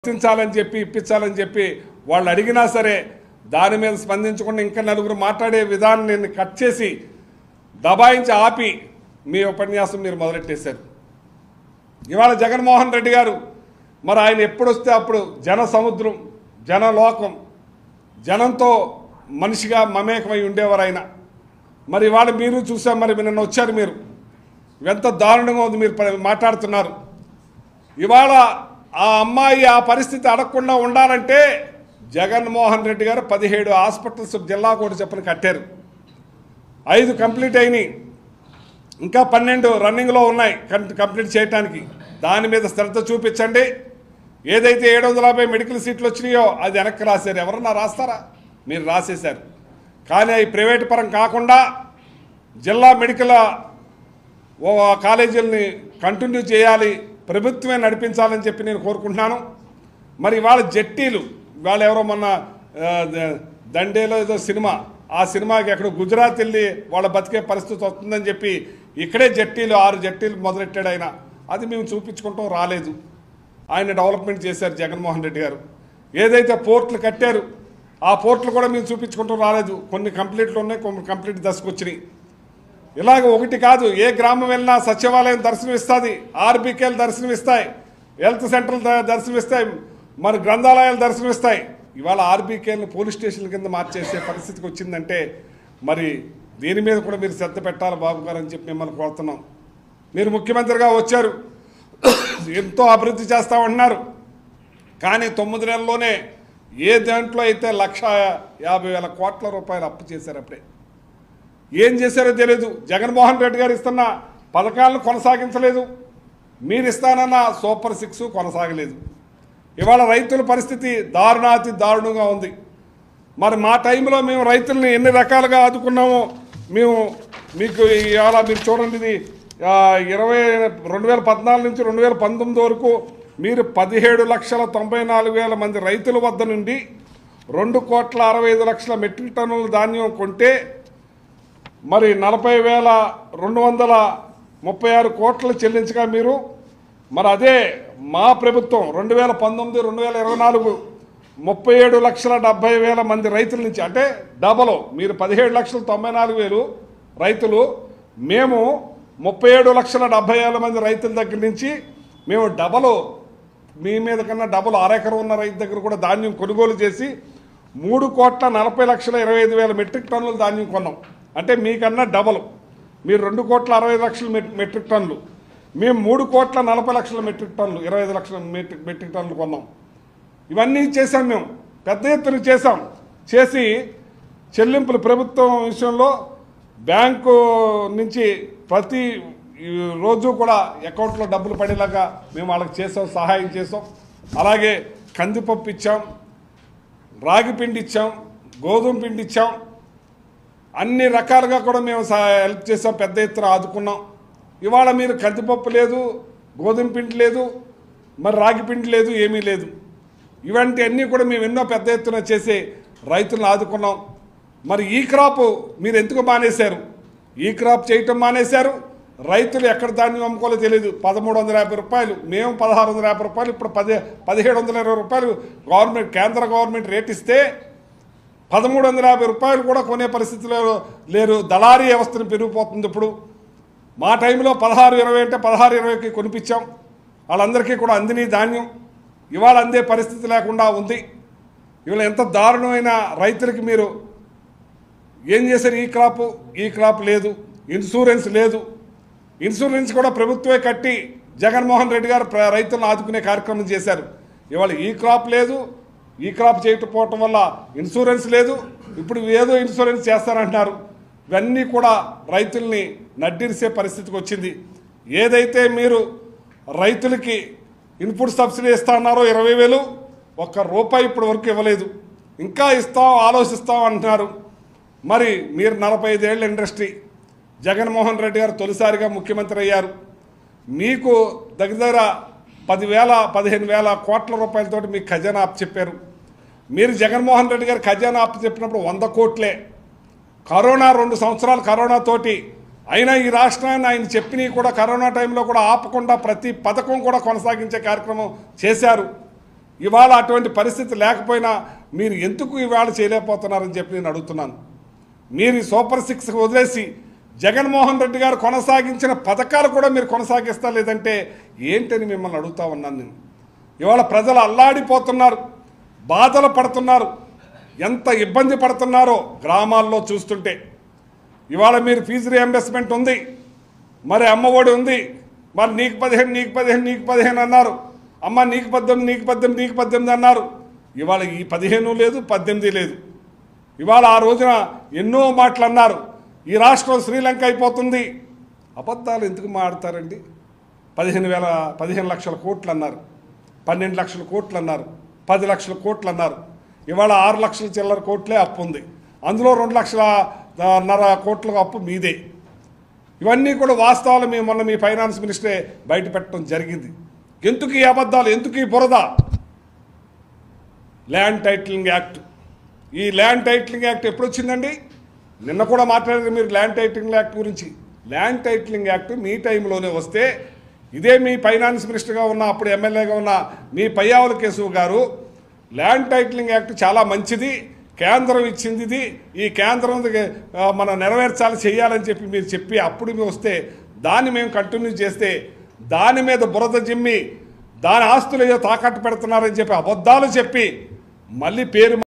ఇప్పించాలని చెప్పి వాళ్ళు అడిగినా సరే దాని మీద స్పందించకుండా ఇంకా నలుగురు మాట్లాడే విధానం నేను కట్ చేసి దబాయించి ఆపి మీ ఉపన్యాసం మీరు మొదలెట్టేశారు. ఇవాళ జగన్మోహన్ రెడ్డి గారు మరి ఆయన ఎప్పుడు వస్తే అప్పుడు జన సముద్రం, జనలోకం, జనంతో మనిషిగా మమేకమై ఉండేవారు ఆయన. మరి ఇవాళ మీరు చూసాం, మరి నిన్న వచ్చారు మీరు, ఎంత దారుణంగా ఉంది మీరు మాట్లాడుతున్నారు. ఇవాళ ఆ అమ్మాయి ఆ పరిస్థితి అడగకుండా ఉండాలంటే జగన్మోహన్ రెడ్డి గారు 17 హాస్పిటల్స్ జిల్లా కోటి చెప్పని కట్టారు. 5 కంప్లీట్ అయినాయి, ఇంకా 12 రన్నింగ్లో ఉన్నాయి కంప్లీట్ చేయడానికి. దాని మీద శ్రద్ధ చూపించండి. ఏదైతే 750 మెడికల్ సీట్లు వచ్చినాయో అది వెనక్కి రాశారు. ఎవరన్నా రాస్తారా? మీరు రాసేశారు. కానీ అవి ప్రైవేట్ పరం కాకుండా జిల్లా మెడికల్ కాలేజీలని కంటిన్యూ చేయాలి, ప్రభుత్వమే నడిపించాలని చెప్పి నేను కోరుకుంటున్నాను. మరి ఇవాళ జట్టీలు, ఇవాళ ఎవరో మొన్న దండేలో ఏదో సినిమా, ఆ సినిమాకి ఎక్కడ గుజరాత్ వెళ్ళి వాళ్ళ బతికే పరిస్థితి వస్తుందని చెప్పి ఇక్కడే జట్టీలు 6 జట్టీలు మొదలెట్టాడు ఆయన. అది మేము చూపించుకుంటాం రాలేదు. ఆయన డెవలప్మెంట్ చేశారు జగన్మోహన్ రెడ్డి గారు. ఏదైతే పోర్టులు కట్టారు ఆ పోర్టులు కూడా మేము చూపించుకుంటాం రాలేదు. కొన్ని కంప్లీట్లు ఉన్నాయి, కొన్ని కంప్లీట్ దశకు వచ్చినాయి. ఇలాగ ఒకటి కాదు, ఏ గ్రామం వెళ్ళినా సచివాలయం దర్శనం ఇస్తుంది, ఆర్బీకేలు దర్శనం ఇస్తాయి, హెల్త్ సెంటర్లు దర్శనం ఇస్తాయి, మరి గ్రంథాలయాలు దర్శనం ఇస్తాయి. ఇవాళ ఆర్బీకేలను పోలీస్ స్టేషన్ల కింద మార్చేసే పరిస్థితికి వచ్చిందంటే మరి దీని మీద కూడా మీరు శ్రద్ధ పెట్టాలి బాబు గారు అని చెప్పి మిమ్మల్ని కోరుతున్నాం. మీరు ముఖ్యమంత్రిగా వచ్చారు, ఎంతో అభివృద్ధి చేస్తామన్నారు. కానీ 9 నెలల్లోనే ఏ దాంట్లో అయితే 1,50,000 కోట్ల రూపాయలు అప్పు చేశారు. అప్పుడే ఏం చేశారో తెలియదు. జగన్మోహన్ రెడ్డి గారు ఇస్తున్న పథకాలను కొనసాగించలేదు, మీరు ఇస్తానన్న సూపర్ 6 కొనసాగలేదు. ఇవాళ రైతుల పరిస్థితి దారుణాతి దారుణంగా ఉంది. మరి మా టైంలో మేము రైతుల్ని ఎన్ని రకాలుగా ఆదుకున్నామో మేము మీకు ఇవాళ మీరు చూడండి. ఇది 2014 నుంచి 2019 వరకు మీరు 17,94,000 మంది రైతుల వద్ద నుండి 2,65,00,000 మెట్రిక్ టన్నుల ధాన్యం కొంటే మరి 40,236 కోట్లు చెల్లించగా మీరు మరి అదే మా ప్రభుత్వం 2019-2024 37,70,000 మంది రైతుల నుంచి, అంటే డబల్. మీరు 17,94,000 రైతులు, మేము 37,70,000 మంది రైతుల దగ్గర నుంచి మేము డబల్, మీ మీద కన్నా డబల్, అరెకరం ఉన్న రైతు దగ్గర కూడా ధాన్యం కొనుగోలు చేసి 3,40,25,000 మెట్రిక్ టన్నుల ధాన్యం కొన్నాం. అంటే మీకన్నా డబల్. మీరు 2,60,00,000 మెట్రిక్ టన్నులు, మేము 3,40,00,000 మెట్రిక్ టన్నులు, 25 లక్షల మెట్రిక్ టన్నులు కొన్నాం. ఇవన్నీ చేశాం, మేము పెద్ద ఎత్తున చేసి చెల్లింపులు ప్రభుత్వం విషయంలో బ్యాంకు నుంచి ప్రతి రోజు కూడా అకౌంట్లో డబ్బులు పడేలాగా మేము వాళ్ళకి చేసాం, సహాయం చేసాం. అలాగే కందిపప్పు ఇచ్చాం, రాగి పిండి ఇచ్చాం, గోధుమ పిండి ఇచ్చాం. అన్ని రకాలుగా కూడా మేము హెల్ప్ చేసాం, పెద్ద ఎత్తున ఆదుకున్నాం. ఇవాళ మీరు కందిపప్పు లేదు, గోధుమ పిండి లేదు, మరి రాగి పిండి లేదు, ఏమీ లేదు. ఇవంటి అన్నీ కూడా మేము ఎన్నో పెద్ద ఎత్తున చేసి రైతులను ఆదుకున్నాం. మరి ఈ క్రాప్ మీరు ఎందుకు మానేశారు? ఈ క్రాప్ చేయటం మానేశారు. రైతులు ఎక్కడ ధాన్యం అమ్ముకోవాలో తెలియదు. 1,350 రూపాయలు, మేము 1,650 రూపాయలు, ఇప్పుడు 1,720 రూపాయలు గవర్నమెంట్, కేంద్ర గవర్నమెంట్ రేట్ ఇస్తే 1,350 రూపాయలు కూడా కొనే పరిస్థితిలో లేరు. దళారీ వ్యవస్థను పెరిగిపోతుంది. ఇప్పుడు మా టైంలో 16,20 అంటే 16,20కి కొనిపించాం. వాళ్ళందరికీ కూడా అందిని ధాన్యం. ఇవాళ అందే పరిస్థితి లేకుండా ఉంది. ఇవాళ ఎంత దారుణమైన రైతులకి మీరు ఏం చేశారు? ఈ క్రాప్ లేదు, ఇన్సూరెన్స్ లేదు. ఇన్సూరెన్స్ కూడా ప్రభుత్వమే కట్టి జగన్మోహన్ రెడ్డి గారు రైతులను ఆదుకునే కార్యక్రమం చేశారు. ఇవాళ ఈ క్రాప్ లేదు, ఈ క్రాప్ చేయకపోవటం వల్ల ఇన్సూరెన్స్ లేదు. ఇప్పుడు ఏదో ఇన్సూరెన్స్ చేస్తారంటున్నారు. ఇవన్నీ కూడా రైతుల్ని నడ్డిరిసే పరిస్థితికి వచ్చింది. ఏదైతే మీరు రైతులకి ఇన్పుట్ సబ్సిడీ ఇస్తా అన్నారో 20,000, ₹1 ఇప్పటి వరకు ఇవ్వలేదు. ఇంకా ఇస్తాం, ఆలోచిస్తాం అంటున్నారు. మరి మీరు 45 ఏళ్ళ ఇండస్ట్రీ, జగన్మోహన్ రెడ్డి గారు తొలిసారిగా ముఖ్యమంత్రి అయ్యారు. మీకు దగ్గర 10,000-15,000 కోట్ల రూపాయలతోటి మీకు ఖజానా అప్పచెప్పారు. మీరు జగన్మోహన్ రెడ్డి గారు ఖజానా అప్పచెప్పినప్పుడు 100 కోట్లే. కరోనా 2 సంవత్సరాలు కరోనాతోటి అయినా ఈ రాష్ట్రాన్ని ఆయన చెప్పినవి కూడా కరోనా టైంలో కూడా ఆపకుండా ప్రతి పథకం కూడా కొనసాగించే కార్యక్రమం చేశారు. ఇవాళ అటువంటి పరిస్థితి లేకపోయినా మీరు ఎందుకు ఇవాళ చేయలేకపోతున్నారని చెప్పి నేను అడుగుతున్నాను. మీరు ఈ సూపర్ 6 వదిలేసి జగన్మోహన్ రెడ్డి గారు కొనసాగించిన పథకాలు కూడా మీరు కొనసాగిస్తా లేదంటే ఏంటని మిమ్మల్ని అడుగుతా ఉన్నాను నేను. ఇవాళ ప్రజలు అల్లాడిపోతున్నారు, బాధలు పడుతున్నారు, ఎంత ఇబ్బంది పడుతున్నారో గ్రామాల్లో చూస్తుంటే. ఇవాళ మీరు ఫీజు రియంబర్స్మెంట్ ఉంది, మరి అమ్మఒడి ఉంది, మరి నీకు 15 నీకు 15 నీకు 15 అన్నారు, అమ్మ నీకు 18 నీకు 18 నీకు 18 అన్నారు. ఇవాళ ఈ 15 లేదు, 18 లేదు. ఇవాళ ఆ రోజున ఎన్నో మాటలు అన్నారు, ఈ రాష్ట్రం శ్రీలంక అయిపోతుంది. అబద్ధాలు ఎందుకు మాడతారండి? 15 లక్షల కోట్లు అన్నారు, 12 లక్షల కోట్లు అన్నారు, 10 లక్షల కోట్లు అన్నారు. ఇవాళ 6 లక్షల చిల్లర కోట్లే అప్పు ఉంది, అందులో 2,5 కోట్ల అప్పు మీదే. ఇవన్నీ కూడా వాస్తవాలు మొన్న మీ ఫైనాన్స్ మినిస్టరే బయట పెట్టడం జరిగింది. ఎందుకు ఈ అబద్ధాలు, ఎందుకు ఈ బురద? ల్యాండ్ టైటిలింగ్ యాక్ట్, ఈ ల్యాండ్ టైటిలింగ్ యాక్ట్ ఎప్పుడు వచ్చిందండి? నిన్న కూడా మాట్లాడారు మీరు ల్యాండ్ టైటిలింగ్ యాక్ట్ గురించి. ల్యాండ్ టైటిలింగ్ యాక్ట్ మీ టైంలోనే వస్తే, ఇదే మీ ఫైనాన్స్ మినిస్టర్గా ఉన్న, అప్పుడు ఎమ్మెల్యేగా ఉన్న మీ పయ్యావుల కేశవ్ గారు ల్యాండ్ టైటిలింగ్ యాక్ట్ చాలా మంచిది, కేంద్రం ఇచ్చింది ఇది, ఈ కేంద్రం మనం నెరవేర్చాలి, చేయాలని చెప్పి మీరు చెప్పి అప్పుడు మేము వస్తే దాన్ని మేము కంటిన్యూ చేస్తే దాని మీద బురద జిమ్మి దాని ఆస్తులు ఏదో తాకట్టు పెడుతున్నారని చెప్పి అబద్ధాలు చెప్పి మళ్ళీ పేరు